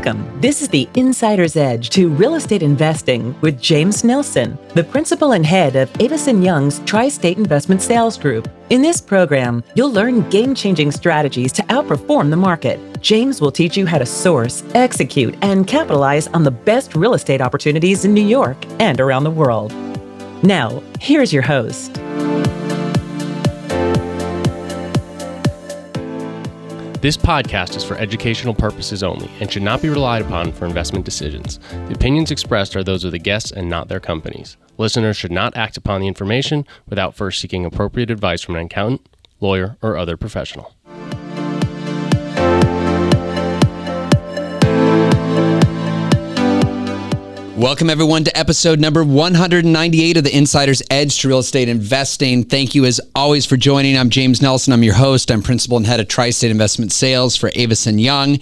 Welcome. This is the Insider's Edge to Real Estate Investing with James Nelson, the principal and head of Ernst and Young's Tri-State Investment Sales Group. In this program, you'll learn game-changing strategies to outperform the market. James will teach you how to source, execute, and capitalize on the best real estate opportunities in New York and around the world. Now, here's your host. This podcast is for educational purposes only and should not be relied upon for investment decisions. The opinions expressed are those of the guests and not their companies. Listeners should not act upon the information without first seeking appropriate advice from an accountant, lawyer, or other professional. Welcome, everyone, to episode number 198 of the Insider's Edge to Real Estate Investing. Thank you, as always, for joining. I'm James Nelson. I'm your host. I'm principal and head of Tri-State Investment Sales for Ernst and Young.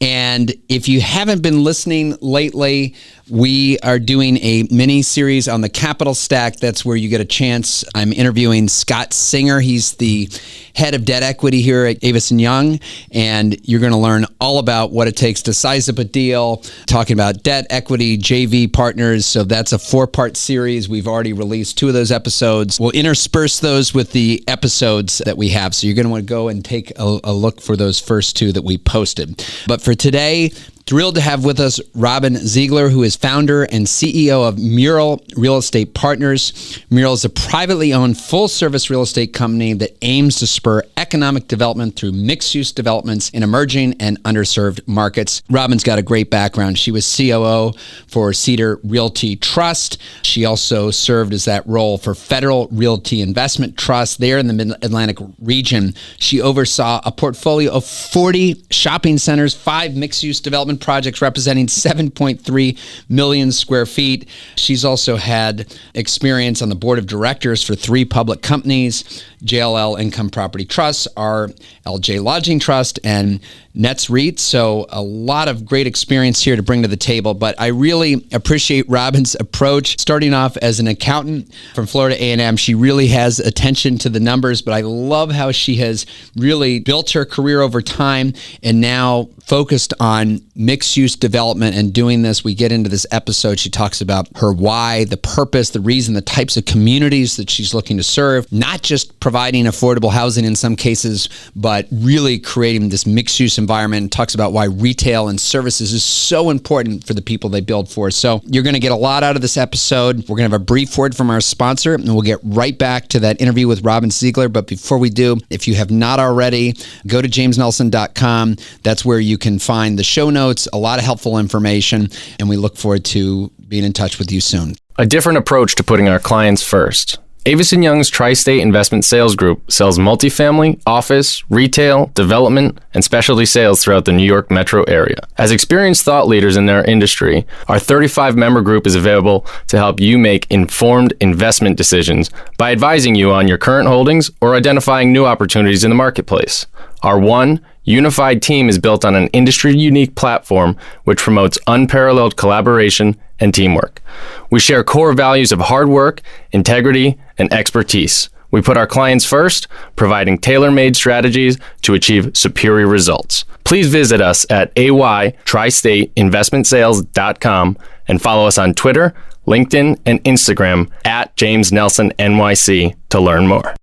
And if you haven't been listening lately, we are doing a mini-series on the capital stack. That's where you get a chance. I'm interviewing Scott Singer. He's the head of debt equity here at Ernst and Young, and you're going to learn all about what it takes to size up a deal, talking about debt, equity, JV partners. So that's a 4-part series. We've already released 2 of those episodes. We'll intersperse those with the episodes that we have. So you're going to want to go and take a look for those first 2 that we posted. But for today, thrilled to have with us Robin Zeigler, who is founder and CEO of MURAL Real Estate Partners. MURAL is a privately owned full-service real estate company that aims to spur economic development through mixed-use developments in emerging and underserved markets. Robin's got a great background. She was COO for Cedar Realty Trust. She also served as that role for Federal Realty Investment Trust there in the Mid-Atlantic region. She oversaw a portfolio of 40 shopping centers, 5 mixed-use development projects representing 7.3 million square feet. She's also had experience on the board of directors for 3 public companies, JLL Income Property Trust, RLJ Lodging Trust, and Nets REITs. So a lot of great experience here to bring to the table. But I really appreciate Robin's approach. Starting off as an accountant from Florida A&M, she really has attention to the numbers, but I love how she has really built her career over time and now focused on mixed-use development and doing this. We get into this episode. She talks about her why, the purpose, the reason, the types of communities that she's looking to serve, not just providing affordable housing in some cases, but really creating this mixed-use environment, and talks about why retail and services is so important for the people they build for. So you're going to get a lot out of this episode. We're going to have a brief word from our sponsor, and we'll get right back to that interview with Robin Zeigler. But before we do, if you have not already, go to jamesnelson.com. That's where you can find the show notes, a lot of helpful information, and we look forward to being in touch with you soon. A different approach to putting our clients first. Ernst and Young's Tri-State Investment Sales Group sells multifamily, office, retail, development, and specialty sales throughout the New York metro area. As experienced thought leaders in their industry, our 35-member group is available to help you make informed investment decisions by advising you on your current holdings or identifying new opportunities in the marketplace. Our one unified team is built on an industry-unique platform which promotes unparalleled collaboration and teamwork. We share core values of hard work, integrity, and expertise. We put our clients first, providing tailor-made strategies to achieve superior results. Please visit us at aytristateinvestmentsales.com and follow us on Twitter, LinkedIn, and Instagram at James Nelson NYC to learn more.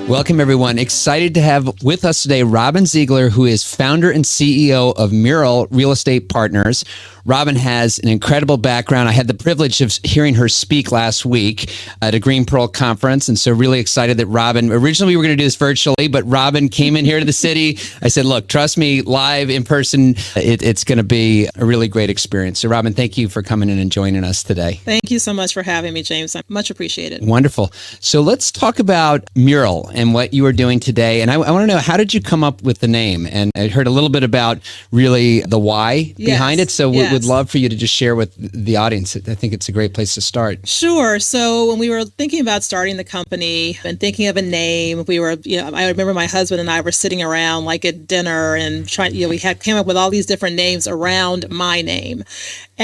Welcome, everyone. Excited to have with us today Robin Zeigler, who is founder and CEO of MURAL Real Estate Partners. Robin has an incredible background. I had the privilege of hearing her speak last week at a Green Pearl conference, and so really excited that Robin, originally we were going to do this virtually, but Robin came in here to the city. I said, look, trust me, live in person, it's going to be a really great experience. So Robin, thank you for coming in and joining us today. Thank you so much for having me, James. I much appreciated. Wonderful. So let's talk about MURAL and what you are doing today. And I want to know, how did you come up with the name? And I heard a little bit about really the why behind it. So we'd would love for you to just share with the audience. I think it's a great place to start. Sure. So when we were thinking about starting the company and thinking of a name, I remember my husband and I were sitting around like at dinner and came up with all these different names around my name.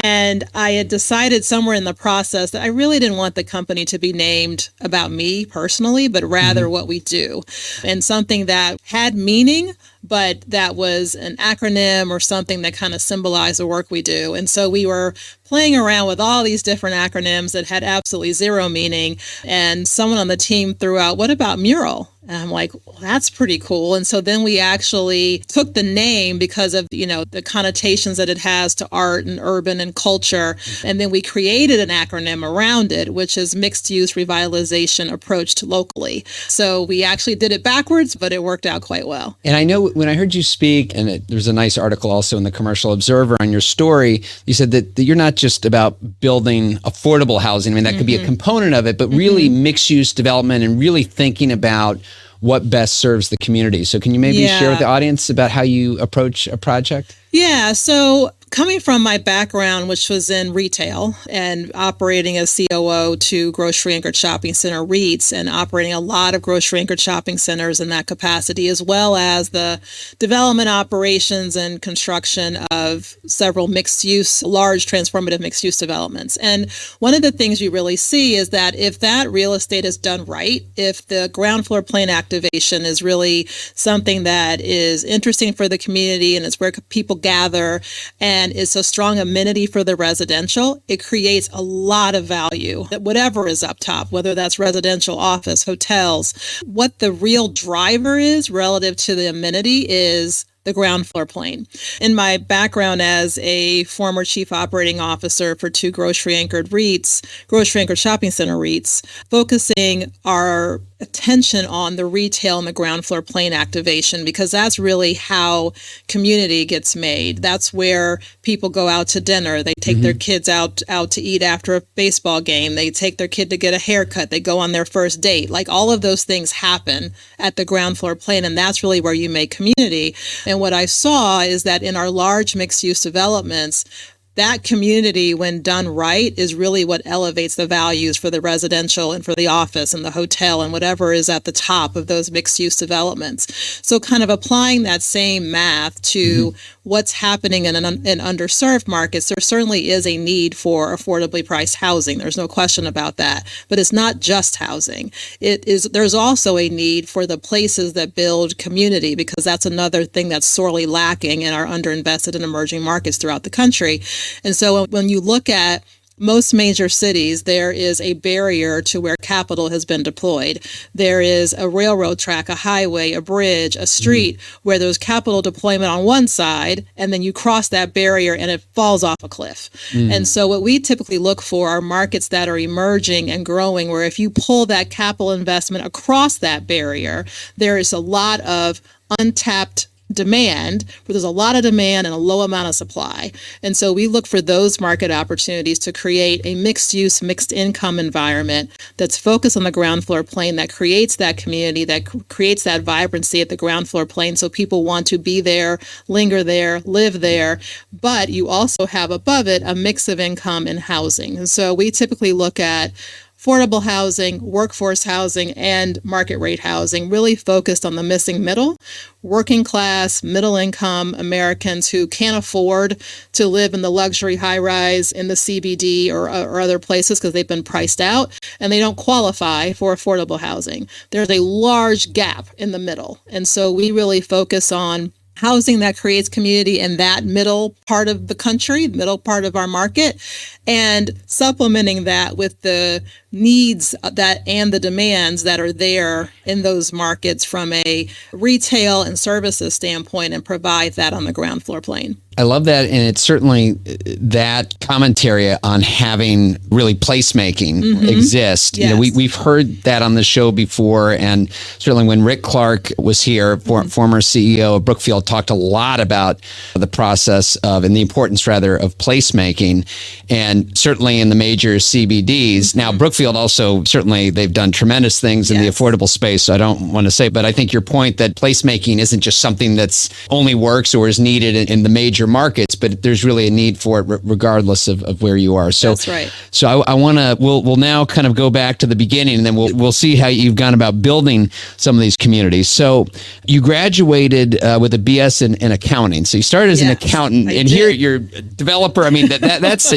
And I had decided somewhere in the process that I really didn't want the company to be named about me personally, but rather what we do, and something that had meaning, but that was an acronym or something that kind of symbolized the work we do. And so we were playing around with all these different acronyms that had absolutely zero meaning. And someone on the team threw out, what about MURAL? And I'm like, well, that's pretty cool. And so then we actually took the name because of, the connotations that it has to art and urban and culture. And then we created an acronym around it, which is mixed use revitalization approached locally. So we actually did it backwards, but it worked out quite well. And I know when I heard you speak, and there's a nice article also in the Commercial Observer on your story, you said that you're not just about building affordable housing. I mean, that could be a component of it, but really mixed use development and really thinking about what best serves the community. So can you maybe share with the audience about how you approach a project? Yeah. So coming from my background, which was in retail and operating as COO to grocery-anchored shopping center REITs and operating a lot of grocery-anchored shopping centers in that capacity, as well as the development operations and construction of several large transformative mixed-use developments. And one of the things you really see is that if that real estate is done right, if the ground floor plane activation is really something that is interesting for the community and it's where people gather and is a strong amenity for the residential, it creates a lot of value, whatever is up top, whether that's residential, office, hotels. What the real driver is relative to the amenity is the ground floor plane. In my background as a former chief operating officer for two grocery-anchored shopping center REITs, focusing our attention on the retail and the ground floor plane activation, because that's really how community gets made. That's where people go out to dinner. They take their kids out to eat after a baseball game. They take their kid to get a haircut. They go on their first date. Like all of those things happen at the ground floor plane, and that's really where you make community. And what I saw is that in our large mixed-use developments, that community, when done right, is really what elevates the values for the residential and for the office and the hotel and whatever is at the top of those mixed-use developments. So kind of applying that same math to what's happening in underserved markets, there certainly is a need for affordably priced housing. There's no question about that. But it's not just housing. There's also a need for the places that build community, because that's another thing that's sorely lacking in our underinvested and emerging markets throughout the country. And so when you look at most major cities, there is a barrier to where capital has been deployed. There is a railroad track, a highway, a bridge, a street where there's capital deployment on one side, and then you cross that barrier and it falls off a cliff. And so what we typically look for are markets that are emerging and growing, where if you pull that capital investment across that barrier, there is a lot of untapped demand, where there's a lot of demand and a low amount of supply. And so we look for those market opportunities to create a mixed use, mixed income environment that's focused on the ground floor plane, that creates that community, that creates that vibrancy at the ground floor plane, so people want to be there, linger there, live there. But you also have above it a mix of income and housing. And so we typically look at affordable housing, workforce housing, and market rate housing, really focused on the missing middle, working class, middle income Americans who can't afford to live in the luxury high rise in the CBD or other places because they've been priced out and they don't qualify for affordable housing. There's a large gap in the middle. And so we really focus on housing that creates community in that middle part of the country, middle part of our market, and supplementing that with the needs that and the demands that are there in those markets from a retail and services standpoint, and provide that on the ground floor plane. I love that. And it's certainly that commentary on having really placemaking exist. Yes. You know, we've heard that on the show before. And certainly when Rick Clark was here, former CEO of Brookfield, talked a lot about the process of, and the importance rather, of placemaking. And certainly in the major CBDs. Now, Brookfield also, certainly they've done tremendous things in the affordable space. So I don't want to say, but I think your point that placemaking isn't just something that's only works or is needed in the major major markets, but there's really a need for it regardless of where you are. So that's right. So I want to, we'll now kind of go back to the beginning, and then we'll see how you've gone about building some of these communities. So you graduated with a BS in accounting. So you started as an accountant, and here you're a developer. I mean, that's,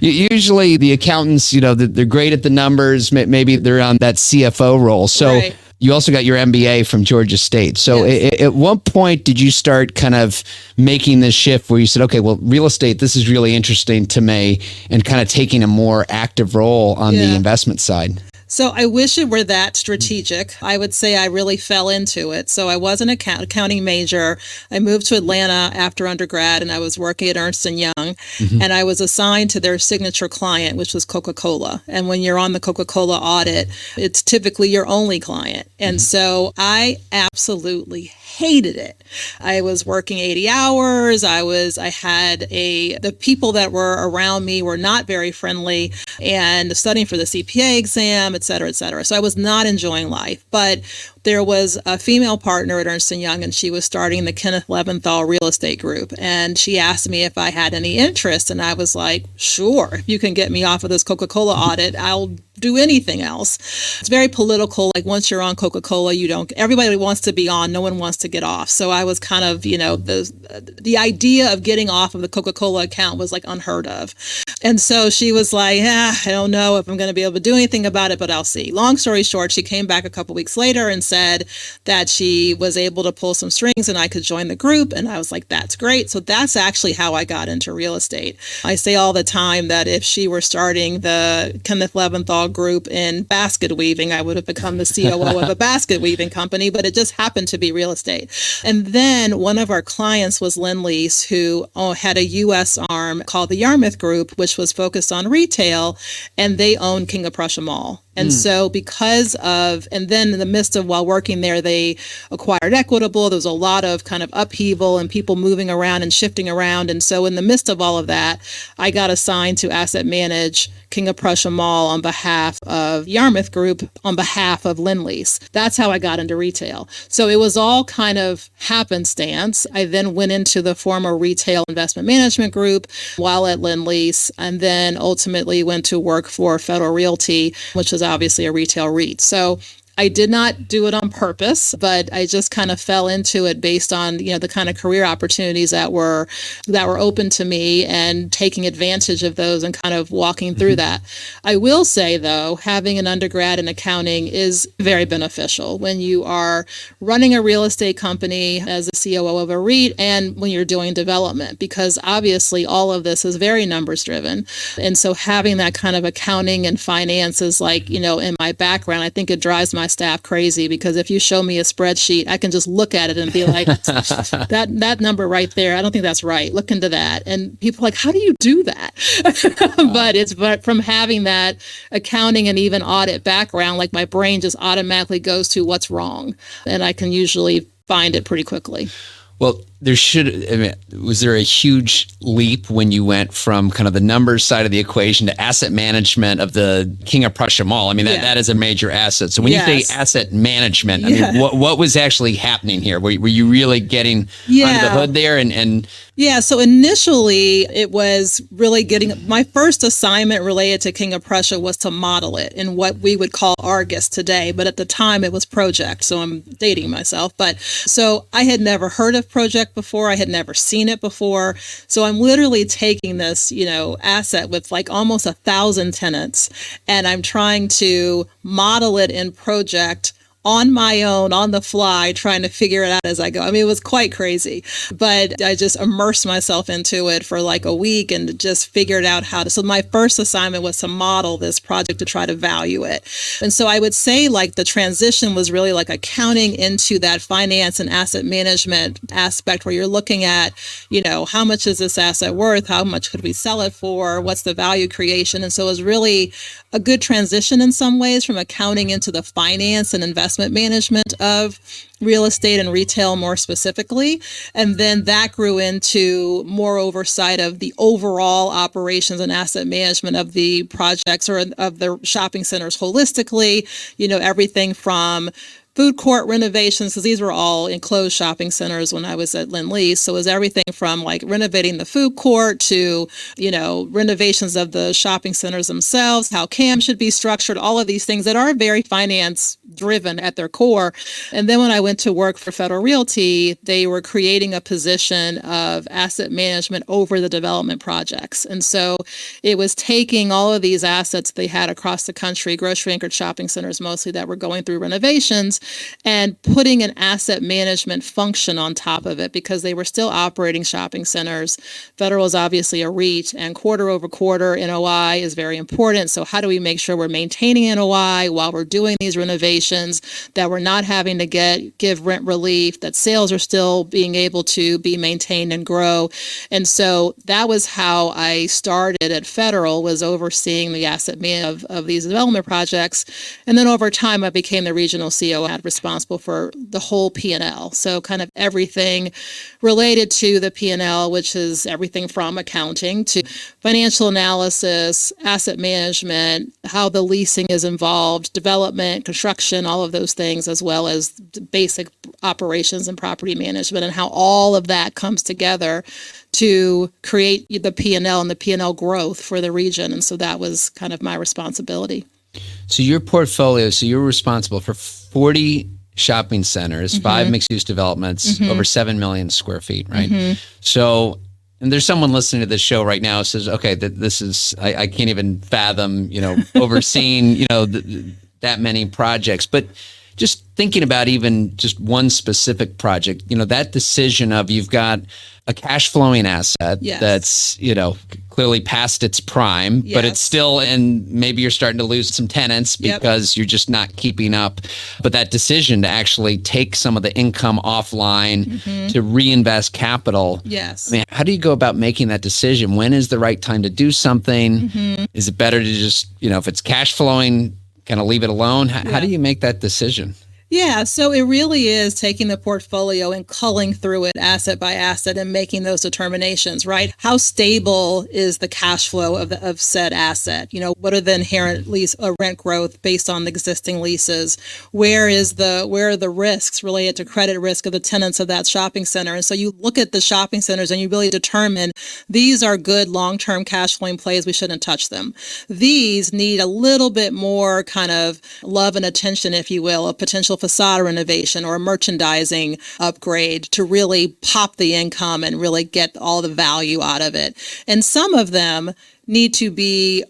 usually the accountants, they're great at the numbers. Maybe they're on that CFO role. So you also got your MBA from Georgia State. So at what point did you start kind of making this shift where you said, okay, well, real estate, this is really interesting to me, and kind of taking a more active role on the investment side? So I wish it were that strategic. I would say I really fell into it. So I was an accounting major. I moved to Atlanta after undergrad, and I was working at Ernst and Young, and I was assigned to their signature client, which was Coca-Cola. And when you're on the Coca-Cola audit, it's typically your only client. And so I absolutely hated it. I was working 80 hours. The people that were around me were not very friendly, and studying for the CPA exam, et cetera, et cetera. So I was not enjoying life. But there was a female partner at Ernst and Young, and she was starting the Kenneth Leventhal Real Estate Group. And she asked me if I had any interest. And I was like, sure, if you can get me off of this Coca-Cola audit, I'll do anything else. It's very political. Like once you're on Coca-Cola, everybody wants to be on, no one wants to get off. So I was kind of, the idea of getting off of the Coca-Cola account was like unheard of. And so she was like, I don't know if I'm going to be able to do anything about it, but I'll see. Long story short, she came back a couple weeks later and said that she was able to pull some strings and I could join the group. And I was like, that's great. So that's actually how I got into real estate. I say all the time that if she were starting the Kenneth Leventhal group in basket weaving, I would have become the COO of a basket weaving company, but it just happened to be real estate. And then one of our clients was Lend-Lease, who had a U.S. arm called the Yarmouth Group, which was focused on retail, and they owned King of Prussia Mall. And so and then in the midst of while working there, they acquired Equitable. There was a lot of kind of upheaval and people moving around and shifting around. And so in the midst of all of that, I got assigned to asset manage King of Prussia Mall on behalf of Yarmouth Group, on behalf of Lend-Lease. That's how I got into retail. So it was all kind of happenstance. I then went into the former retail investment management group while at Lend-Lease, and then ultimately went to work for Federal Realty, which is obviously a retail REIT. So I did not do it on purpose, but I just kind of fell into it based on, the kind of career opportunities that were open to me, and taking advantage of those and kind of walking through that. I will say, though, having an undergrad in accounting is very beneficial when you are running a real estate company as a COO of a REIT, and when you're doing development, because obviously all of this is very numbers driven. And so having that kind of accounting and finance is like, in my background, I think it drives my staff crazy, because if you show me a spreadsheet, I can just look at it and be like, that number right there, I don't think that's right. Look into that. And people are like, how do you do that? But from having that accounting and even audit background, like my brain just automatically goes to what's wrong, and I can usually find it pretty quickly. Well, was there a huge leap when you went from kind of the numbers side of the equation to asset management of the King of Prussia Mall? I mean, that is a major asset. So when you say asset management, I mean, what was actually happening here? Were you really getting under the hood there? Yeah, so initially it was really my first assignment related to King of Prussia was to model it in what we would call Argus today, but at the time it was Project, so I'm dating myself. But so I had never heard of Project before, I had never seen it before. So I'm literally taking this, asset with like almost 1,000 tenants, and I'm trying to model it in Project on my own, on the fly, trying to figure it out as I go. I mean, it was quite crazy, but I just immersed myself into it for like a week and just figured out how to. So my first assignment was to model this project to try to value it. And so I would say like the transition was really like accounting into that finance and asset management aspect, where you're looking at, how much is this asset worth? How much could we sell it for? What's the value creation? And so it was really a good transition in some ways from accounting into the finance and investment management of real estate and retail more specifically. And then that grew into more oversight of the overall operations and asset management of the projects or of the shopping centers holistically, everything from food court renovations, because these were all enclosed shopping centers when I was at Lend-Lease. So it was everything from like renovating the food court to, renovations of the shopping centers themselves, how CAM should be structured, all of these things that are very finance driven at their core. And then when I went to work for Federal Realty, they were creating a position of asset management over the development projects. And so it was taking all of these assets they had across the country, grocery anchored shopping centers mostly that were going through renovations, and putting an asset management function on top of it because they were still operating shopping centers. Federal is obviously a REIT, and quarter over quarter NOI is very important. So how do we make sure we're maintaining NOI while we're doing these renovations, that we're not having to give rent relief, that sales are still being able to be maintained and grow? And so that was how I started at Federal, was overseeing the asset management of these development projects. And then over time, I became the regional CEO, responsible for the whole P&L. So kind of everything related to the P&L, which is everything from accounting to financial analysis, asset management, how the leasing is involved, development, construction, all of those things, as well as basic operations and property management, and how all of that comes together to create the P&L and the P&L growth for the region. And so that was kind of my responsibility. So your portfolio, so you're responsible for 40 shopping centers, 5 mixed-use developments, over 7 million square feet, right? So, and there's someone listening to this show right now who says, okay, this is, I can't even fathom, overseeing, that many projects. But just thinking about even just one specific project, that decision of you've got a cash flowing asset that's, clearly past its prime, but it's still, and maybe you're starting to lose some tenants because you're just not keeping up. But that decision to actually take some of the income offline to reinvest capital. Yes. I mean, how do you go about making that decision? When is the right time to do something? Is it better to just, if it's cash flowing, kind of leave it alone? How do you make that decision? Yeah, so it really is taking the portfolio and culling through it asset by asset and making those determinations, right? How stable is the cash flow of said asset? What are the inherent lease rent growth based on the existing leases? Where are the risks related to credit risk of the tenants of that shopping center? And so you look at the shopping centers and you really determine these are good long-term cash flowing plays. We shouldn't touch them. These need a little bit more kind of love and attention, if you will, a potential facade renovation or a merchandising upgrade to really pop the income and really get all the value out of it. And some of them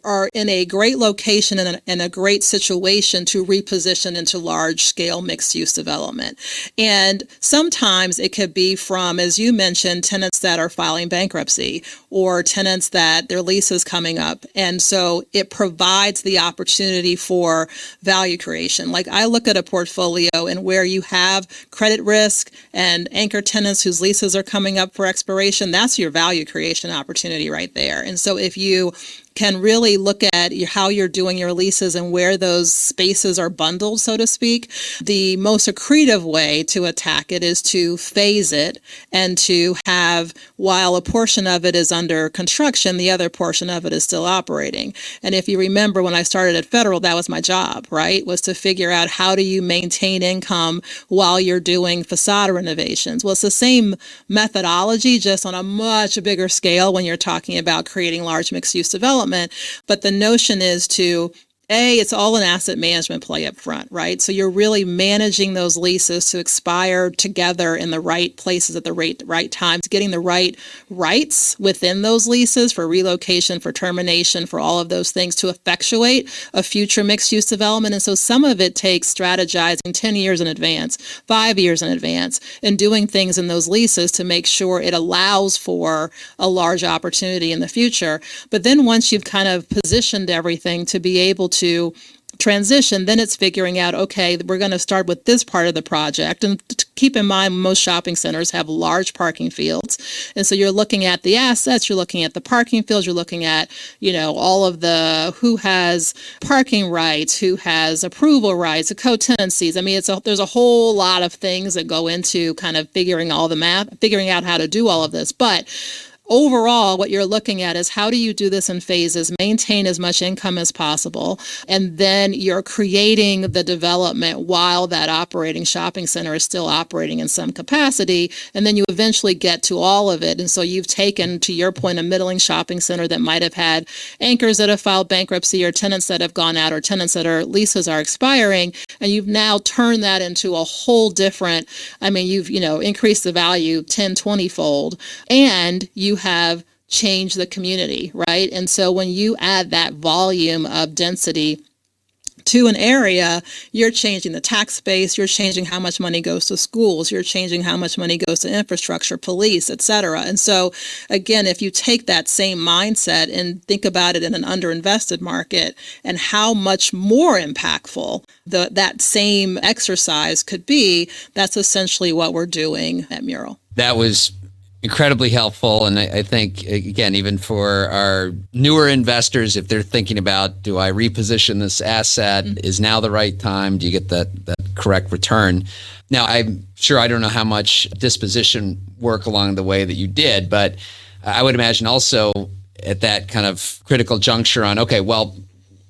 are in a great location and a great situation to reposition into large scale mixed use development. And sometimes it could be from, as you mentioned, tenants that are filing bankruptcy or tenants that their lease is coming up. And so it provides the opportunity for value creation. Like I look at a portfolio and where you have credit risk and anchor tenants whose leases are coming up for expiration, that's your value creation opportunity right there. And so if you can really look at how you're doing your leases and where those spaces are bundled, so to speak, the most accretive way to attack it is to phase it and to have, while a portion of it is under construction, the other portion of it is still operating. And if you remember when I started at Federal, that was my job, right? Was to figure out how do you maintain income while you're doing facade renovations. Well, it's the same methodology, just on a much bigger scale when you're talking about creating large mixed-use development. But the notion is to it's all an asset management play up front, right? So you're really managing those leases to expire together in the right places at the right times, getting the right rights within those leases for relocation, for termination, for all of those things to effectuate a future mixed-use development. And so some of it takes strategizing 10 years in advance, 5 years in advance, and doing things in those leases to make sure it allows for a large opportunity in the future. But then once you've kind of positioned everything to be able to transition, then it's figuring out, okay, we're going to start with this part of the project. And keep in mind, most shopping centers have large parking fields. And so you're looking at the assets, you're looking at the parking fields, you're looking at, all of the who has parking rights, who has approval rights, the co-tenancies. I mean, there's a whole lot of things that go into kind of figuring out how to do all of this. But overall, what you're looking at is how do you do this in phases, maintain as much income as possible, and then you're creating the development while that operating shopping center is still operating in some capacity, and then you eventually get to all of it. And so you've taken, to your point, a middling shopping center that might have had anchors that have filed bankruptcy or tenants that have gone out or tenants that are leases are expiring, and you've now turned that into a whole different, you've increased the value 10, 20 fold, and you have changed the community, right? And so when you add that volume of density to an area, you're changing the tax base, you're changing how much money goes to schools, you're changing how much money goes to infrastructure, police, et cetera. And so, again, if you take that same mindset and think about it in an underinvested market and how much more impactful that same exercise could be, that's essentially what we're doing at MURAL. That was incredibly helpful. And I think, again, even for our newer investors, if they're thinking about, do I reposition this asset? Is now the right time? Do you get that correct return? Now, I'm sure I don't know how much disposition work along the way that you did, but I would imagine also at that kind of critical juncture on, okay, well,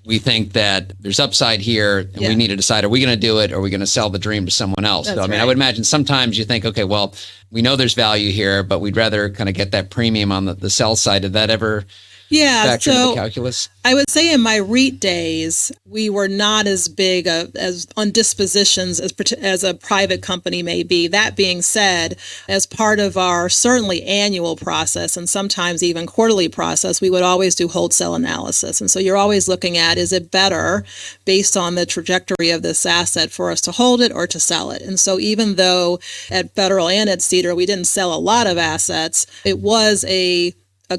we think that there's upside here and we need to decide, are we going to do it or are we going to sell the dream to someone else? That's So, right. I would imagine sometimes you think, okay, well, we know there's value here, but we'd rather kind of get that premium on the sell side. Did that ever factor into the calculus? I would say in my REIT days, we were not as big as on dispositions as a private company may be. That being said, as part of our certainly annual process and sometimes even quarterly process, we would always do wholesale analysis. And so you're always looking at, is it better based on the trajectory of this asset for us to hold it or to sell it? And so even though at Federal and at Cedar, we didn't sell a lot of assets, it was a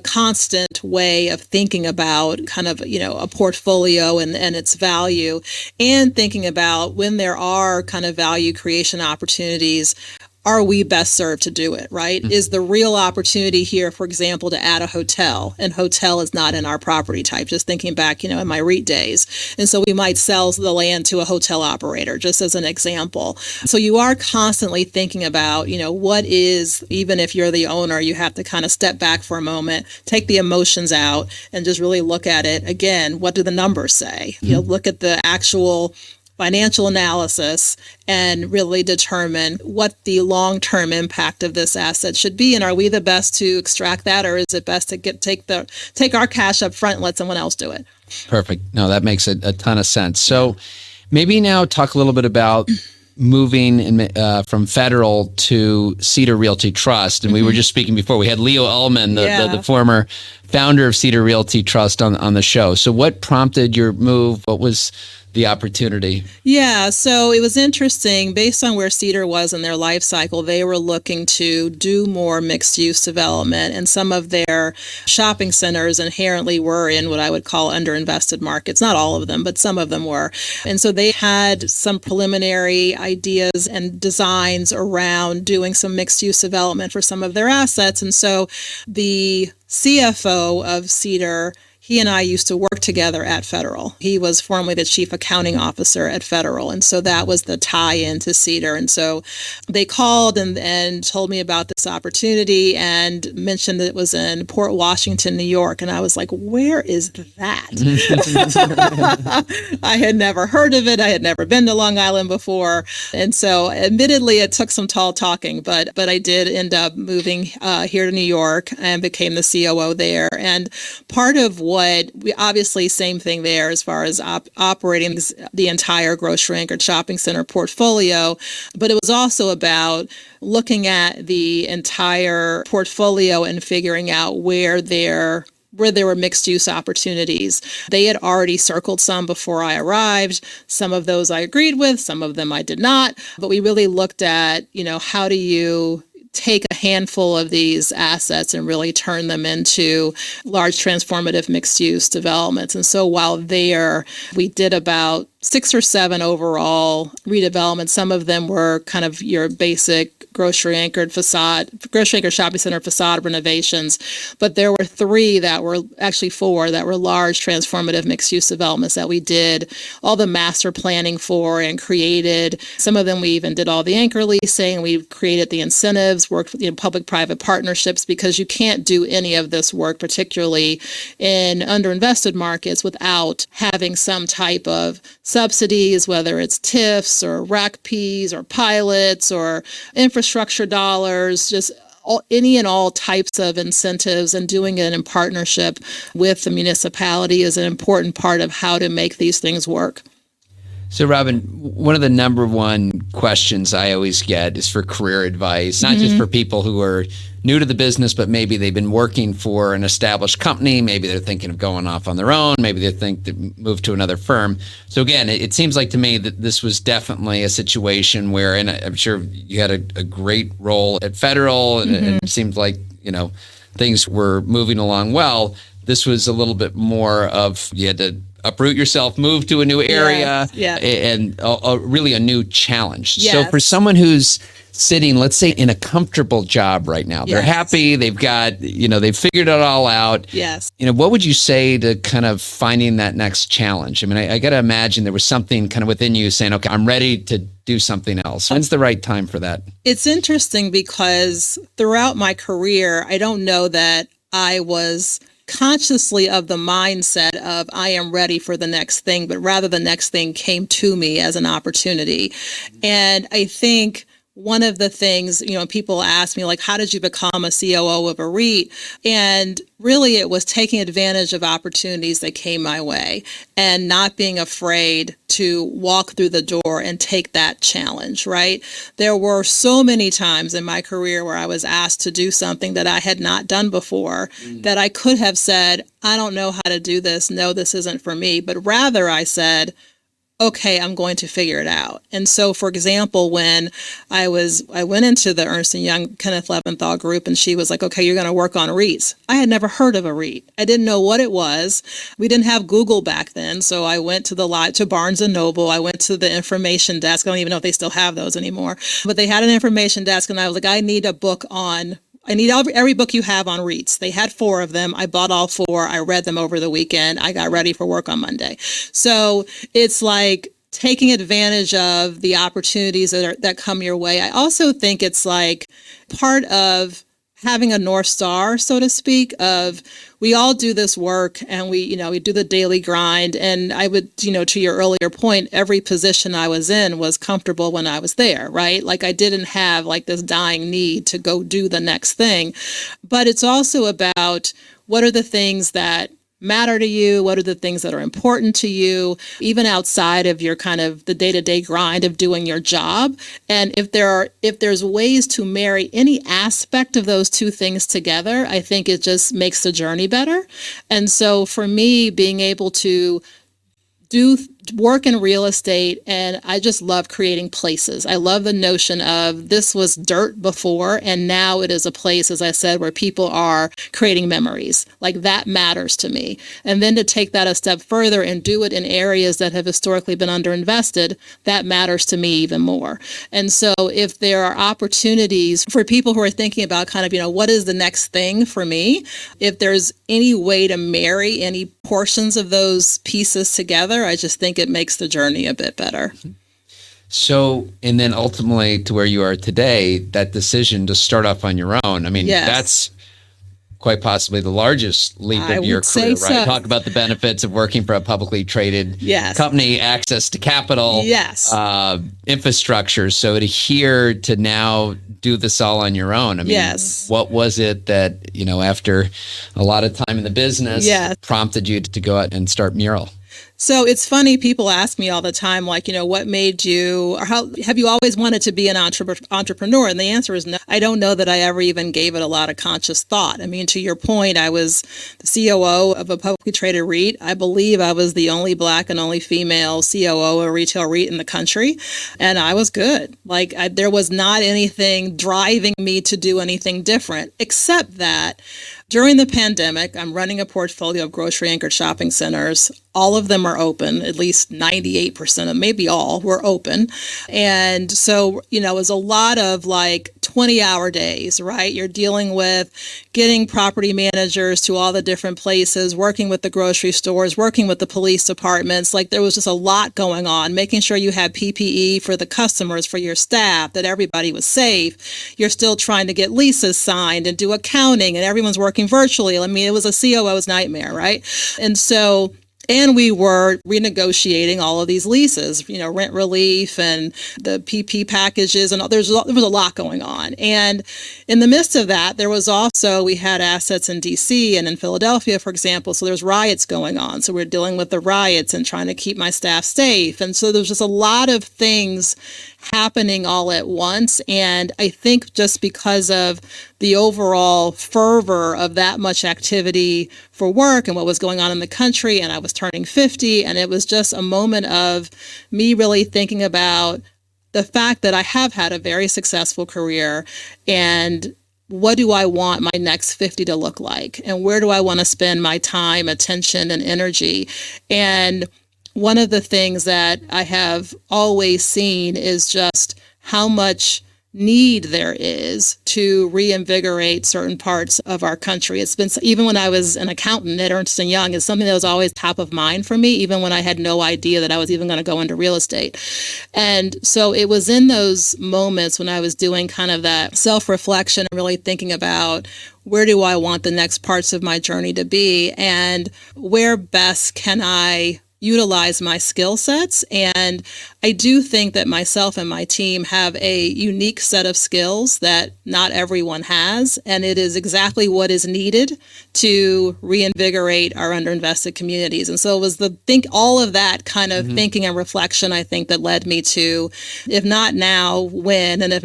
constant way of thinking about kind of, a portfolio and its value, and thinking about when there are kind of value creation opportunities, are we best served to do it, right? Mm-hmm. Is the real opportunity here, for example, to add a hotel, and hotel is not in our property type, just thinking back, in my REIT days. And so we might sell the land to a hotel operator, just as an example. So you are constantly thinking about, what is, even if you're the owner, you have to kind of step back for a moment, take the emotions out, and just really look at it. Again, what do the numbers say? Mm-hmm. Look at the actual financial analysis and really determine what the long-term impact of this asset should be. And are we the best to extract that, or is it best to take our cash up front and let someone else do it? Perfect. No, that makes a ton of sense. So maybe now talk a little bit about moving from Federal to Cedar Realty Trust. And we were just speaking before, we had Leo Ullman, the former founder of Cedar Realty Trust on the show. So what prompted your move? What was the opportunity? Yeah, so it was interesting. Based on where Cedar was in their life cycle, they were looking to do more mixed-use development, and some of their shopping centers inherently were in what I would call underinvested markets. Not all of them, but some of them were. And so they had some preliminary ideas and designs around doing some mixed-use development for some of their assets. And so the CFO of Cedar, he and I used to work together at Federal. He was formerly the chief accounting officer at Federal. And so that was the tie-in to Cedar. And so they called and told me about this opportunity and mentioned that it was in Port Washington, New York. And I was like, where is that? I had never heard of it. I had never been to Long Island before. And so admittedly, it took some tall talking, but I did end up moving here to New York and became the COO there. And part of what we obviously same thing there as far as operating the entire grocery anchored shopping center portfolio, but it was also about looking at the entire portfolio and figuring out where there were mixed use opportunities. They had already circled some before I arrived. Some of those I agreed with, some of them I did not, but we really looked at, how do you take a handful of these assets and really turn them into large transformative mixed-use developments. And so while there, we did about 6 or 7 overall redevelopments. Some of them were kind of your basic grocery anchored shopping center facade renovations. But there were 3 that were actually 4 that were large transformative mixed use developments that we did all the master planning for and created. Some of them we even did all the anchor leasing. We created the incentives, worked with public-private partnerships, because you can't do any of this work, particularly in underinvested markets, without having some type of subsidies, whether it's TIFs or RACPs or pilots or infrastructure dollars, just any and all types of incentives, and doing it in partnership with the municipality is an important part of how to make these things work. So, Robin, one of the number one questions I always get is for career advice, not just for people who are new to the business, but maybe they've been working for an established company. Maybe they're thinking of going off on their own. Maybe they think to move to another firm. So again, it seems like to me that this was definitely a situation where, and I'm sure you had a great role at Federal, and it seemed like, things were moving along well. This was a little bit more of, you had to uproot yourself, move to a new area, and really a new challenge. Yes. So for someone who's sitting, let's say, in a comfortable job right now, they're happy, they've got, they've figured it all out. Yes. What would you say to kind of finding that next challenge? I mean, I got to imagine there was something kind of within you saying, okay, I'm ready to do something else. When's the right time for that? It's interesting because throughout my career, I don't know that I was consciously of the mindset of I am ready for the next thing, but rather the next thing came to me as an opportunity. And I think one of the things, people ask me, like, how did you become a COO of a REIT? And really it was taking advantage of opportunities that came my way and not being afraid to walk through the door and take that challenge, right? There were so many times in my career where I was asked to do something that I had not done before, that I could have said, I don't know how to do this. No, this isn't for me. But rather I said, okay, I'm going to figure it out. And so, for example, when I went into the Ernst and Young Kenneth Leventhal group, and she was like, okay, you're going to work on REITs. I had never heard of a REIT. I didn't know what it was. We didn't have Google back then. So I went to Barnes and Noble. I went to the information desk. I don't even know if they still have those anymore, but they had an information desk, and I was like, I need every book you have on REITs. They had 4 of them. I bought all 4. I read them over the weekend. I got ready for work on Monday. So it's like taking advantage of the opportunities that come your way. I also think it's like part of having a North Star, so to speak, of we all do this work and we do the daily grind. And I would, to your earlier point, every position I was in was comfortable when I was there, right? Like I didn't have like this dying need to go do the next thing. But it's also about what are the things that matter to you? What are the things that are important to you, even outside of your kind of the day-to-day grind of doing your job? And if there's ways to marry any aspect of those 2 things together, I think it just makes the journey better. And so for me, being able to do work in real estate, and I just love creating places. I love the notion of this was dirt before, and now it is a place, as I said, where people are creating memories. Like that matters to me. And then to take that a step further and do it in areas that have historically been underinvested, that matters to me even more. And so if there are opportunities for people who are thinking about kind of, what is the next thing for me, if there's any way to marry any portions of those pieces together, I just think it makes the journey a bit better. So, and then ultimately to where you are today, that decision to start off on your own, I mean, that's quite possibly the largest leap of your career, right? So. Talk about the benefits of working for a publicly traded company, access to capital, infrastructure. So to now do this all on your own, I mean, what was it that, after a lot of time in the business prompted you to go out and start MURAL? So it's funny, people ask me all the time, like, what made you, or how have you always wanted to be an entrepreneur? And the answer is no. I don't know that I ever even gave it a lot of conscious thought. I mean, to your point, I was the COO of a publicly traded REIT. I believe I was the only Black and only female COO of a retail REIT in the country. And I was good. Like there was not anything driving me to do anything different, except that during the pandemic, I'm running a portfolio of grocery anchored shopping centers. All of them are open, at least 98% of, maybe all were open. And so, it was a lot of like 20-hour days, right? You're dealing with getting property managers to all the different places, working with the grocery stores, working with the police departments. Like there was just a lot going on, making sure you had PPE for the customers, for your staff, that everybody was safe. You're still trying to get leases signed and do accounting, and everyone's working virtually. I mean, it was a COO's nightmare, right? And we were renegotiating all of these leases, rent relief and the PP packages, and there was a lot going on. And in the midst of that, we had assets in DC and in Philadelphia, for example. So there's riots going on. So we're dealing with the riots and trying to keep my staff safe. And so there's just a lot of things happening all at once. And I think just because of the overall fervor of that much activity for work and what was going on in the country, and I was turning 50, and it was just a moment of me really thinking about the fact that I have had a very successful career, and what do I want my next 50 to look like? And where do I want to spend my time, attention, and energy? And one of the things that I have always seen is just how much need there is to reinvigorate certain parts of our country. It's been, even when I was an accountant at Ernst and Young, it's something that was always top of mind for me, even when I had no idea that I was even going to go into real estate. And so it was in those moments when I was doing kind of that self-reflection and really thinking about where do I want the next parts of my journey to be, and where best can I utilize my skill sets. And I do think that myself and my team have a unique set of skills that not everyone has, and it is exactly what is needed to reinvigorate our underinvested communities. And so it was all of that kind of thinking and reflection, I think, that led me to, if not now, when, and if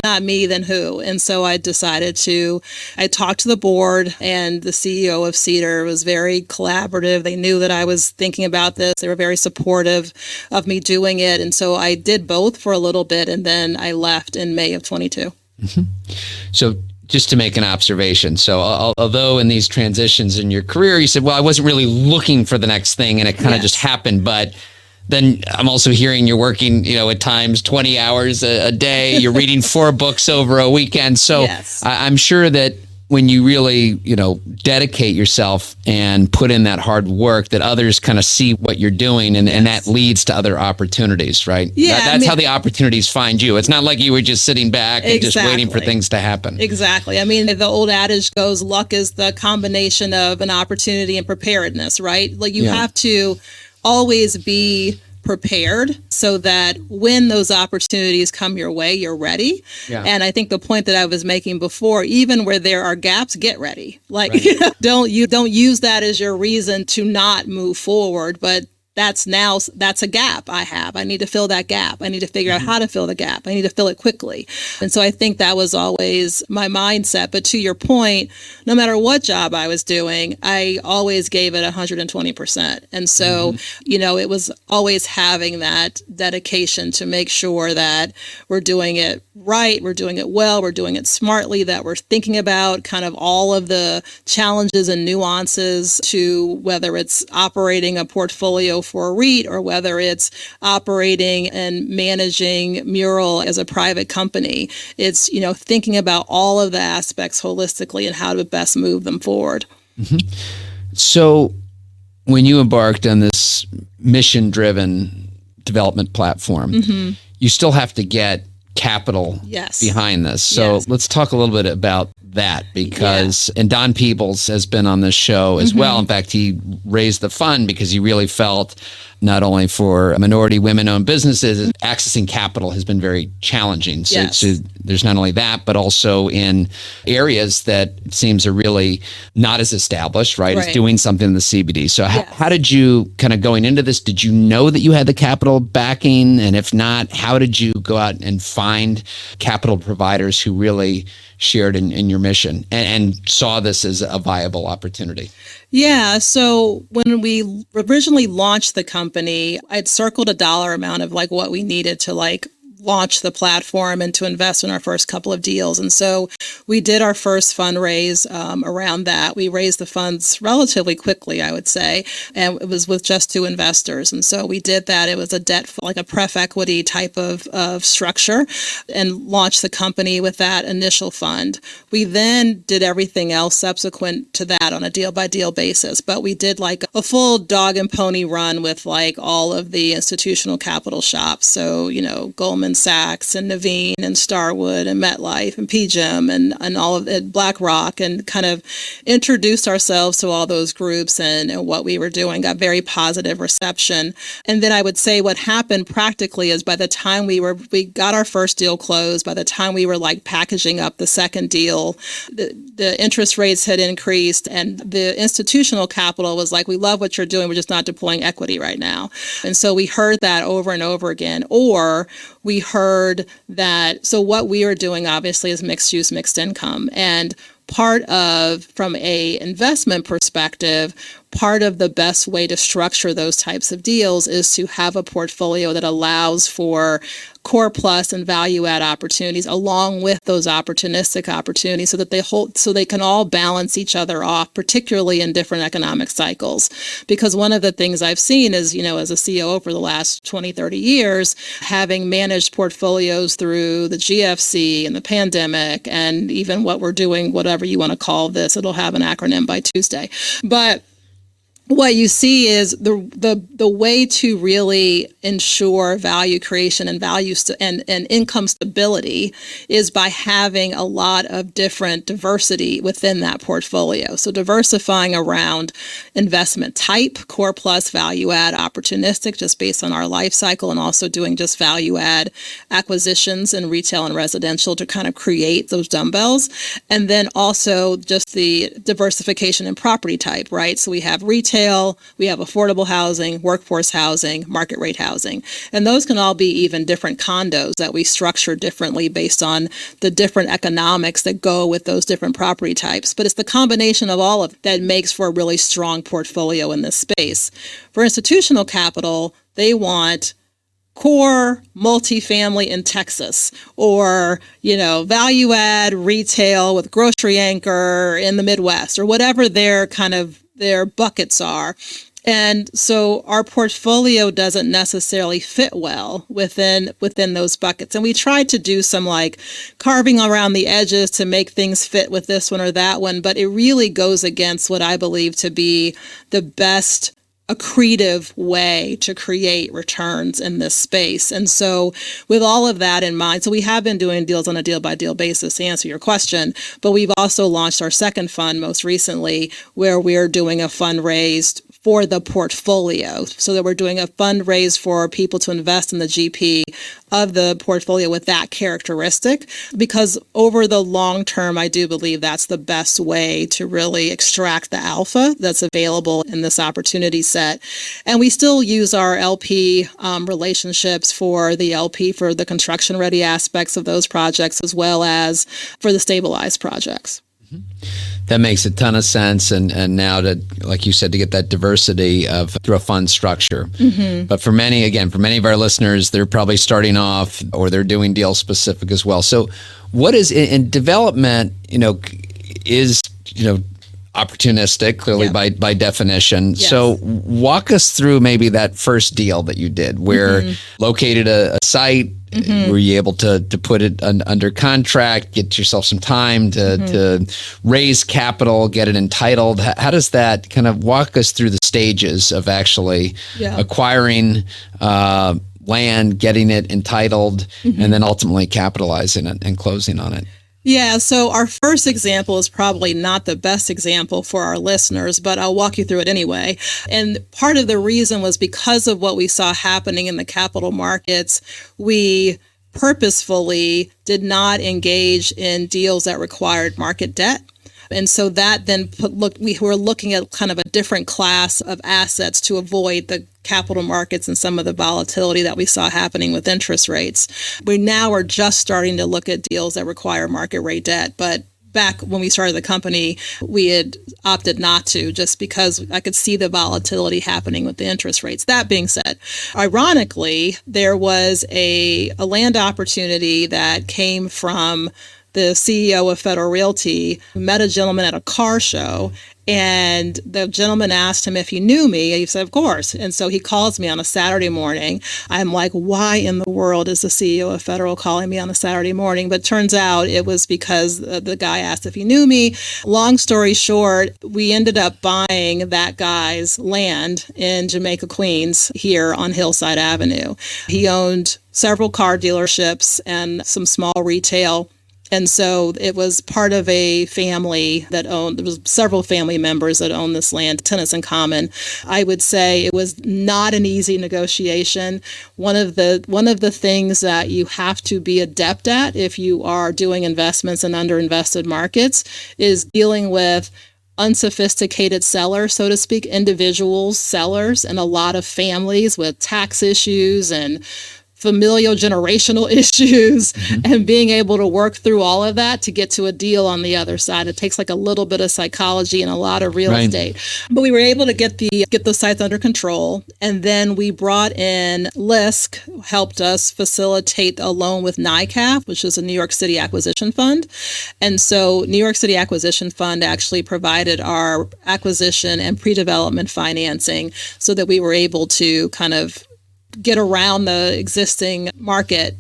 not me, then who? And so I talked to the board, and the CEO of Cedar was very collaborative. They knew that I was thinking about this. They were very supportive of me doing it. And so I did both for a little bit, and then I left in May of 22. So just to make an observation. So although in these transitions in your career, you said, well, I wasn't really looking for the next thing, and it kind of just happened. But then I'm also hearing you're working, at times 20 hours a day. You're reading 4 books over a weekend. So I'm sure that when you really, dedicate yourself and put in that hard work, that others kind of see what you're doing, and that leads to other opportunities, right? Yeah. That's how the opportunities find you. It's not like you were just sitting back and just waiting for things to happen. Exactly. I mean, the old adage goes, luck is the combination of an opportunity and preparedness, right? Like you have to always be prepared so that when those opportunities come your way, you're ready. Yeah. And I think the point that I was making before, even where there are gaps, get ready. Like, don't use that as your reason to not move forward, but that's a gap I have. I need to fill that gap. I need to figure out how to fill the gap. I need to fill it quickly. And so I think that was always my mindset. But to your point, no matter what job I was doing, I always gave it 120%. And so, it was always having that dedication to make sure that we're doing it right, we're doing it well, we're doing it smartly, that we're thinking about kind of all of the challenges and nuances to whether it's operating a portfolio for a REIT or whether it's operating and managing MURAL as a private company. It's, thinking about all of the aspects holistically and how to best move them forward. So when you embarked on this mission-driven development platform, you still have to get capital behind this. So let's talk a little bit about that, because and Don Peebles has been on this show as well. In fact, he raised the fund because he really felt not only for minority women-owned businesses, accessing capital has been very challenging. So there's not only that, but also in areas that it seems are really not as established, right? As doing something in the CBD. So how did you, kind of going into this, did you know that you had the capital backing? And if not, how did you go out and find capital providers who really shared in your mission and saw this as a viable opportunity? Yeah. So when we originally launched the company, I'd circled a dollar amount of like what we needed to like launch the platform and to invest in our first couple of deals. And so we did our first fundraise around that. We raised the funds relatively quickly, I would say, and it was with just 2 investors. And so we did that. It was a debt, like a pref equity type of structure, and launched the company with that initial fund. We then did everything else subsequent to that on a deal by deal basis, but we did like a full dog and pony run with like all of the institutional capital shops. So, Goldman Sachs and Naveen and Starwood and MetLife and PGIM and all of it, BlackRock, and kind of introduced ourselves to all those groups and what we were doing. Got very positive reception. And then I would say what happened practically is by the time we got our first deal closed, by the time we were like packaging up the second deal, the interest rates had increased, and the institutional capital was like, we love what you're doing, we're just not deploying equity right now. And so we heard that over and over again. Or we heard that, so what we are doing obviously is mixed use, mixed income. And part of, from a investment perspective, part of the best way to structure those types of deals is to have a portfolio that allows for core plus and value add opportunities along with those opportunistic opportunities, so that they can all balance each other off, particularly in different economic cycles. Because one of the things I've seen is, as a COO for the last 20, 30 years, having managed portfolios through the GFC and the pandemic, and even what we're doing, whatever you want to call this, it'll have an acronym by Tuesday. But what you see is the way to really ensure value creation and and income stability is by having a lot of different diversity within that portfolio. So diversifying around investment type, core plus, value add, opportunistic, just based on our life cycle, and also doing just value add acquisitions in retail and residential to kind of create those dumbbells. And then also just the diversification in property type, right? So we have retail, we have affordable housing, workforce housing, market rate housing. And those can all be even different condos that we structure differently based on the different economics that go with those different property types. But it's the combination of all of that makes for a really strong portfolio in this space. For institutional capital, they want core multifamily in Texas, or, value add retail with grocery anchor in the Midwest, or whatever their buckets are. And so our portfolio doesn't necessarily fit well within those buckets. And we tried to do some like carving around the edges to make things fit with this one or that one, but it really goes against what I believe to be the best accretive way to create returns in this space. And so with all of that in mind, so we have been doing deals on a deal by deal basis to answer your question, but we've also launched our second fund most recently, where we're doing a fundraise for the portfolio, so that we're doing a fundraise for people to invest in the GP of the portfolio with that characteristic, because over the long term, I do believe that's the best way to really extract the alpha that's available in this opportunity set. And we still use our LP relationships for the LP for the construction ready aspects of those projects, as well as for the stabilized projects. That makes a ton of sense. And now to, like you said, to get that diversity through a fund structure. Mm-hmm. But for many of our listeners, they're probably starting off, or they're doing deal specific as well. So what is in development, is, opportunistic, clearly, yeah, by definition. Yes. So walk us through maybe that first deal that you did, where located a site. Mm-hmm. Were you able to put it under contract, get yourself some time to raise capital, get it entitled? How does that kind of walk us through the stages of actually acquiring land, getting it entitled, and then ultimately capitalizing it and closing on it? Yeah, so our first example is probably not the best example for our listeners, but I'll walk you through it anyway. And part of the reason was because of what we saw happening in the capital markets. We purposefully did not engage in deals that required market debt. And so that then we were looking at kind of a different class of assets to avoid the capital markets and some of the volatility that we saw happening with interest rates. We now are just starting to look at deals that require market rate debt, but back when we started the company, we had opted not to, just because I could see the volatility happening with the interest rates. That being said, ironically, there was a land opportunity that came from the CEO of Federal Realty, who met a gentleman at a car show. And the gentleman asked him if he knew me. And he said, of course. And so he calls me on a Saturday morning. I'm like, why in the world is the CEO of Federal calling me on a Saturday morning? But turns out it was because the guy asked if he knew me. Long story short, we ended up buying that guy's land in Jamaica, Queens, here on Hillside Avenue. He owned several car dealerships and some small retail. And so it was part of a family that owned, there was several family members that owned this land, tenants in common. I would say it was not an easy negotiation. One of the things that you have to be adept at if you are doing investments in underinvested markets is dealing with unsophisticated sellers, so to speak, individuals, sellers, and a lot of families with tax issues and familial generational issues, and being able to work through all of that to get to a deal on the other side. It takes like a little bit of psychology and a lot of real estate. But we were able to get those sites under control. And then we brought in LISC, helped us facilitate a loan with NICAP, which is a New York City Acquisition Fund. And so New York City Acquisition Fund actually provided our acquisition and pre-development financing so that we were able to kind of get around the existing market.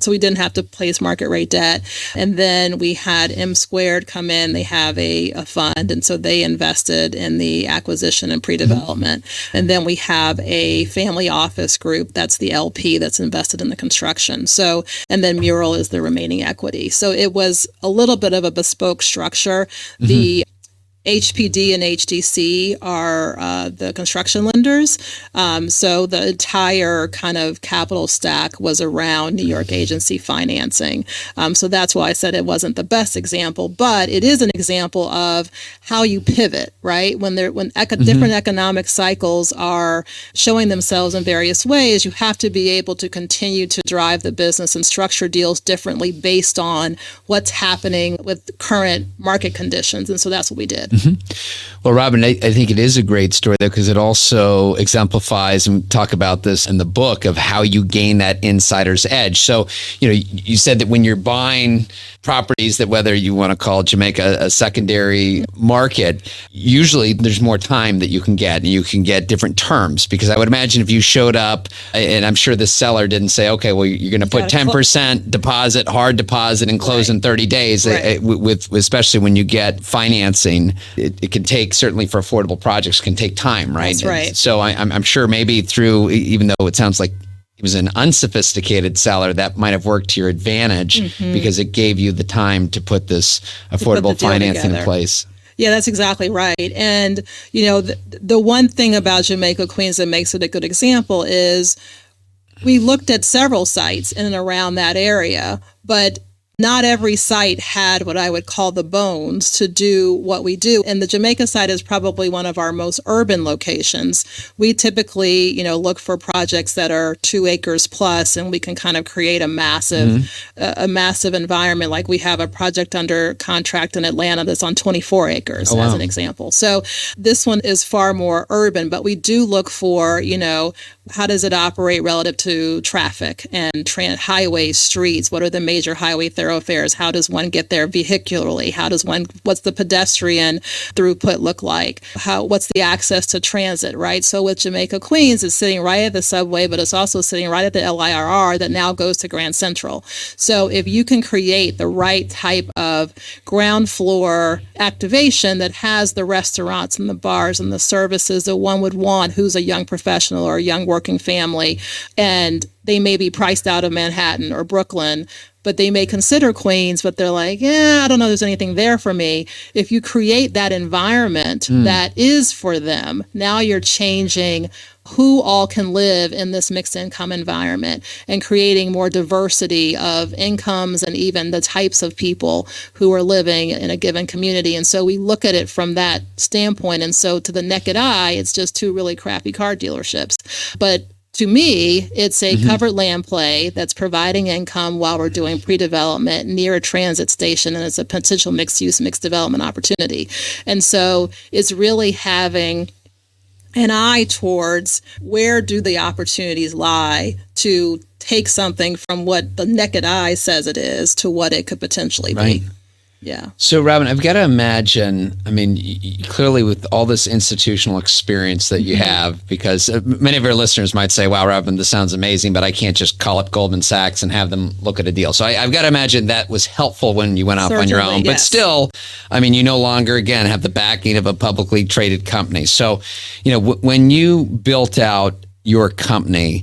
So we didn't have to place market rate debt. And then we had M Squared come in. They have a fund. And so they invested in the acquisition and pre-development. And then we have a family office group. That's the LP that's invested in the construction. So, and then MURAL is the remaining equity. So it was a little bit of a bespoke structure. The HPD and HDC are the construction lenders. So the entire kind of capital stack was around New York agency financing. So that's why I said it wasn't the best example, but it is an example of how you pivot, right? When different economic cycles are showing themselves in various ways, you have to be able to continue to drive the business and structure deals differently based on what's happening with current market conditions. And so that's what we did. Well, Robin, I think it is a great story, though, because it also exemplifies, and we talk about this in the book, of how you gain that insider's edge. So, you said that when you're buying properties, that whether you want to call Jamaica a secondary market, usually there's more time that you can get, and you can get different terms. Because I would imagine if you showed up, and I'm sure the seller didn't say, okay, well, you're going to put 10% deposit, hard deposit, and close in 30 days, with especially when you get financing. It can take, certainly for affordable projects, can take time, right? That's right. So I'm sure maybe through, even though it sounds like it was an unsophisticated seller, that might have worked to your advantage because it gave you the time to put this affordable financing in place. Yeah, that's exactly right. And, the one thing about Jamaica, Queens that makes it a good example is we looked at several sites in and around that area, but not every site had what I would call the bones to do what we do. And the Jamaica site is probably one of our most urban locations. We typically, look for projects that are 2 acres plus, and we can kind of create a massive environment. Like we have a project under contract in Atlanta that's on 24 acres as an example. So this one is far more urban, but we do look for, how does it operate relative to traffic and highways, streets? What are the major highway thoroughfares? How does one get there vehicularly? What's the pedestrian throughput look like? What's the access to transit, right? So with Jamaica, Queens, it's sitting right at the subway, but it's also sitting right at the LIRR that now goes to Grand Central. So if you can create the right type of ground floor activation that has the restaurants and the bars and the services that one would want, who's a young professional or a young working family, and they may be priced out of Manhattan or Brooklyn, but they may consider Queens, but they're like, I don't know if there's anything there for me. If you create that environment that is for them, now you're changing who all can live in this mixed income environment and creating more diversity of incomes and even the types of people who are living in a given community. And so we look at it from that standpoint. And so to the naked eye, it's just 2 really crappy car dealerships. But To me, it's a covered land play that's providing income while we're doing pre-development near a transit station, and it's a potential mixed-use, mixed development opportunity. And so it's really having an eye towards where do the opportunities lie to take something from what the naked eye says it is to what it could potentially be. Yeah. So, Robin, I've got to imagine, I mean, clearly with all this institutional experience that you have, because many of our listeners might say, wow, Robin, this sounds amazing, but I can't just call up Goldman Sachs and have them look at a deal. So I've got to imagine that was helpful when you went off on your own. Yes. But still, I mean, you no longer, again, have the backing of a publicly traded company. So, you know, when you built out your company,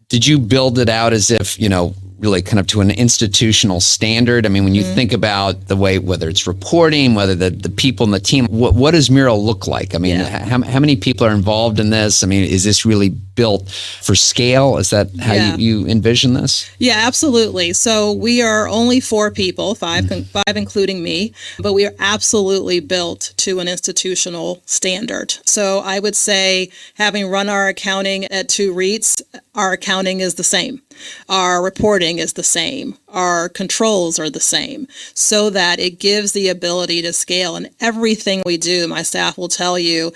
did you build it out as if, you know, really kind of to an institutional standard? I mean, when you think about the way, whether it's reporting, whether the people in the team, what does MURAL look like? I mean, how many people are involved in this? I mean, is this really built for scale? Is that how you envision this? Yeah, absolutely. So we are only 4 people, five including me, but we are absolutely built to an institutional standard. So I would say, having run our accounting at 2 REITs, our accounting is the same. Our reporting is the same. Our controls are the same, so that it gives the ability to scale. And everything we do, my staff will tell you,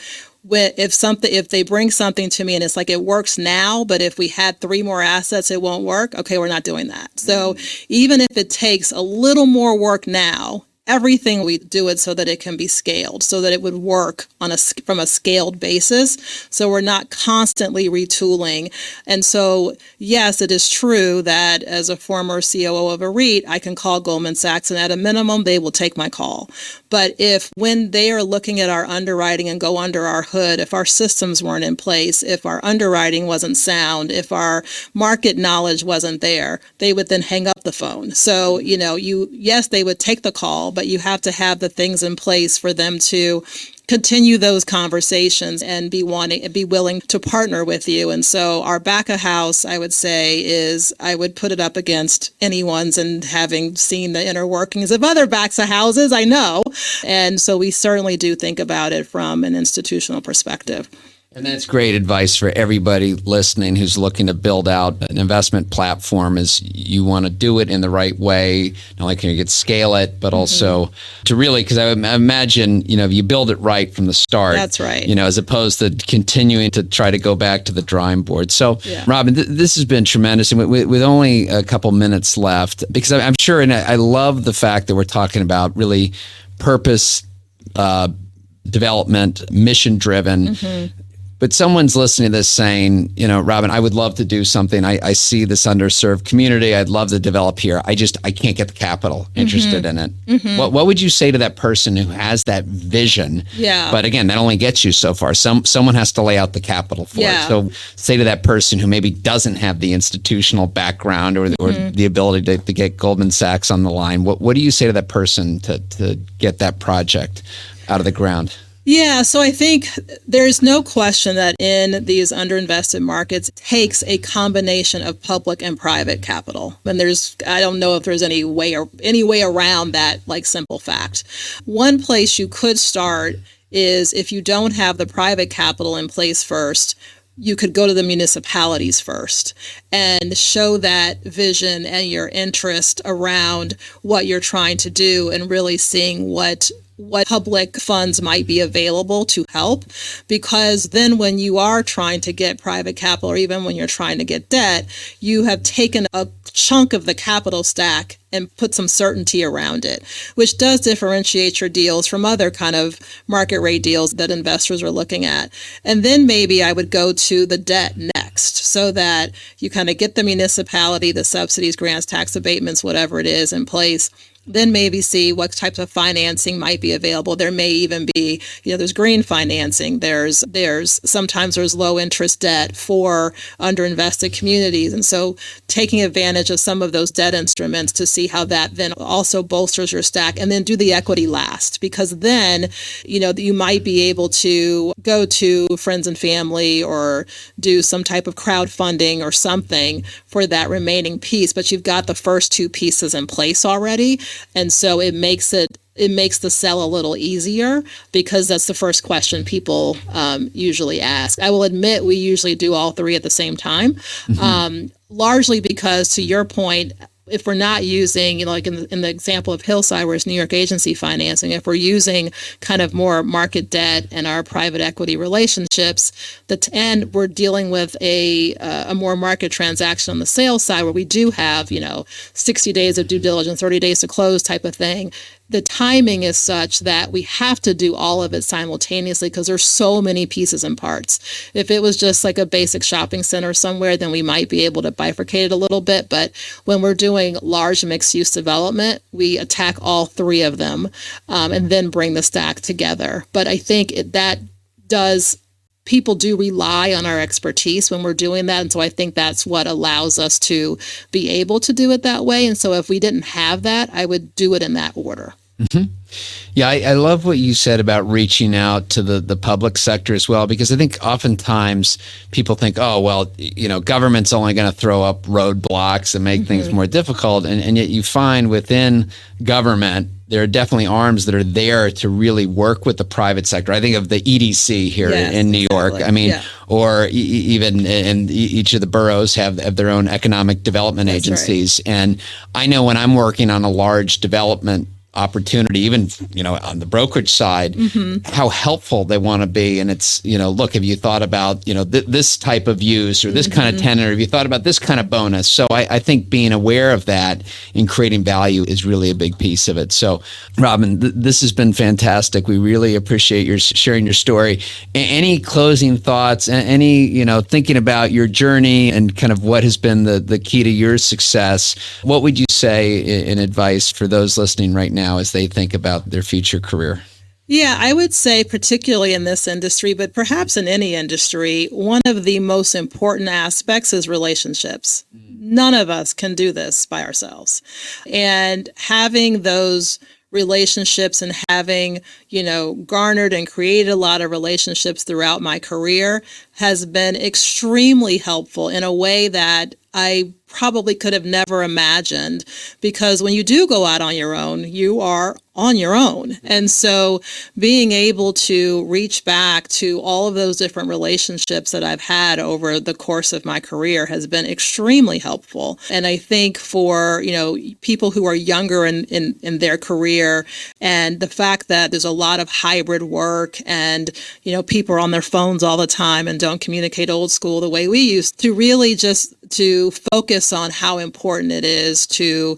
if they bring something to me and it's like it works now, but if we had 3 more assets, it won't work. Okay, we're not doing that. So even if it takes a little more work now, everything we do it so that it can be scaled, so that it would work from a scaled basis. So we're not constantly retooling. And so, yes, it is true that as a former COO of a REIT, I can call Goldman Sachs, and at a minimum, they will take my call. But when they are looking at our underwriting and go under our hood, if our systems weren't in place, if our underwriting wasn't sound, if our market knowledge wasn't there, they would then hang up the phone. So, yes, they would take the call, but you have to have the things in place for them to continue those conversations and be willing to partner with you. And so our back of house, I would say, I would put it up against anyone's, and having seen the inner workings of other backs of houses, I know. And so we certainly do think about it from an institutional perspective. And that's great advice for everybody listening who's looking to build out an investment platform. Is you want to do it in the right way. Not only can you scale it, but also to really, because I imagine, if you build it right from the start. That's right. As opposed to continuing to try to go back to the drawing board. So, Robin, this has been tremendous. And with only a couple minutes left, because I'm sure, and I love the fact that we're talking about really purpose, development, mission driven. But someone's listening to this saying, Robin, I would love to do something. I see this underserved community. I'd love to develop here. I can't get the capital interested in it. What would you say to that person who has that vision? Yeah. But again, that only gets you so far. Someone has to lay out the capital for it. So say to that person who maybe doesn't have the institutional background or the ability to get Goldman Sachs on the line, what do you say to that person to get that project out of the ground? Yeah, so I think there's no question that in these underinvested markets, it takes a combination of public and private capital. And I don't know if there's any way around that, like, simple fact. One place you could start is, if you don't have the private capital in place first, you could go to the municipalities first and show that vision and your interest around what you're trying to do, and really seeing what public funds might be available to help. Because then when you are trying to get private capital, or even when you're trying to get debt, you have taken a chunk of the capital stack and put some certainty around it, which does differentiate your deals from other kind of market rate deals that investors are looking at. And then maybe I would go to the debt next, so that you kind of get the municipality, the subsidies, grants, tax abatements, whatever it is, in place. Then maybe see what types of financing might be available. There may even be, there's green financing. Sometimes there's low interest debt for underinvested communities. And so taking advantage of some of those debt instruments to see how that then also bolsters your stack, and then do the equity last, because then, you might be able to go to friends and family or do some type of crowdfunding or something for that remaining piece. But you've got the first 2 pieces in place already. And so it makes it it makes the sell a little easier because that's the first question people usually ask. I will admit we usually do all three at the same time, largely because, to your point, if we're not using, like in the example of Hillside, where it's New York agency financing, if we're using kind of more market debt and our private equity relationships, and we're dealing with a more market transaction on the sales side, where we do have, 60 days of due diligence, 30 days to close type of thing, the timing is such that we have to do all of it simultaneously because there's so many pieces and parts. If it was just like a basic shopping center somewhere, then we might be able to bifurcate it a little bit. But when we're doing large mixed use development, we attack all three of them and then bring the stack together. But I think people do rely on our expertise when we're doing that. And so I think that's what allows us to be able to do it that way. And so if we didn't have that, I would do it in that order. Mm-hmm. Yeah, I love what you said about reaching out to the public sector as well, because I think oftentimes people think, oh, well, government's only going to throw up roadblocks and make things more difficult. And yet you find within government, there are definitely arms that are there to really work with the private sector. I think of the EDC here in New York. I mean, or even in each of the boroughs have their own economic development agencies. Right. And I know when I'm working on a large development opportunity, even, on the brokerage side, how helpful they want to be. And it's, look, have you thought about, this type of use or this kind of tenant, or have you thought about this kind of bonus? So I think being aware of that and creating value is really a big piece of it. So Robin, this has been fantastic. We really appreciate your sharing your story. Any closing thoughts, any, thinking about your journey and kind of what has been the key to your success? What would you say in advice for those listening right now as they think about their future career? Yeah, I would say particularly in this industry, but perhaps in any industry, one of the most important aspects is relationships. None of us can do this by ourselves. And having those relationships and having, garnered and created a lot of relationships throughout my career has been extremely helpful in a way that I probably could have never imagined, because when you do go out on your own, you are on your own. And so being able to reach back to all of those different relationships that I've had over the course of my career has been extremely helpful. And I think for, people who are younger in their career, and the fact that there's a lot of hybrid work and, people are on their phones all the time and don't communicate old school the way we used to, really just to focus on how important it is to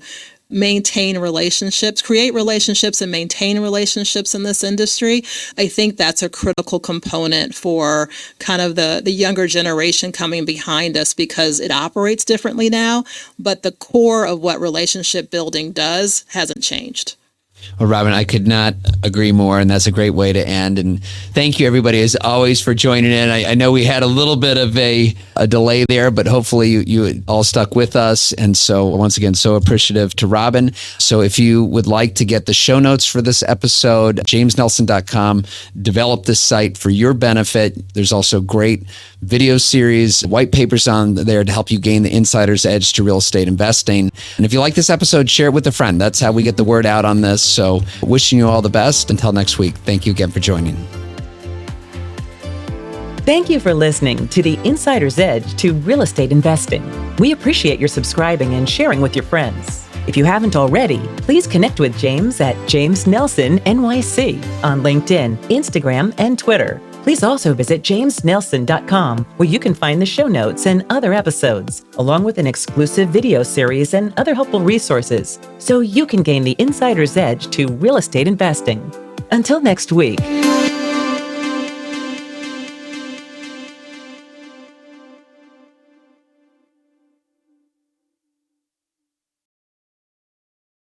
maintain relationships, create relationships and maintain relationships in this industry. I think that's a critical component for kind of the younger generation coming behind us, because it operates differently now, but the core of what relationship building does hasn't changed. Well, Robin, I could not agree more, and that's a great way to end. And thank you, everybody, as always, for joining in. I know we had a little bit of a delay there, but hopefully you all stuck with us. And so, once again, so appreciative to Robin. So if you would like to get the show notes for this episode, jamesnelson.com, develop this site for your benefit. There's also great video series, white papers on there to help you gain the insider's edge to real estate investing. And if you like this episode, share it with a friend. That's how we get the word out on this. So wishing you all the best. Until next week, thank you again for joining. Thank you for listening to the Insider's Edge to Real Estate Investing. We appreciate your subscribing and sharing with your friends. If you haven't already, please connect with James at James Nelson NYC on LinkedIn, Instagram, and Twitter. Please also visit jamesnelson.com, where you can find the show notes and other episodes, along with an exclusive video series and other helpful resources, so you can gain the insider's edge to real estate investing. Until next week.